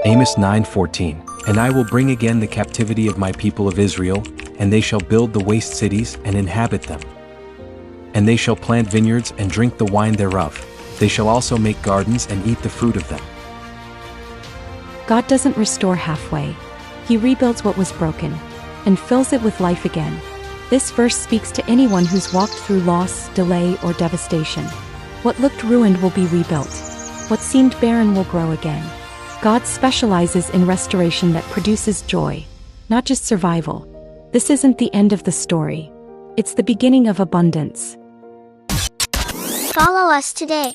Amos 9:14. And I will bring again the captivity of my people of Israel, and they shall build the waste cities and inhabit them. And they shall plant vineyards and drink the wine thereof. They shall also make gardens and eat the fruit of them. God doesn't restore halfway. He rebuilds what was broken and fills it with life again. This verse speaks to anyone who's walked through loss, delay, or devastation. What looked ruined will be rebuilt. What seemed barren will grow again. God specializes in restoration that produces joy, not just survival. This isn't the end of the story. It's the beginning of abundance. Follow us today.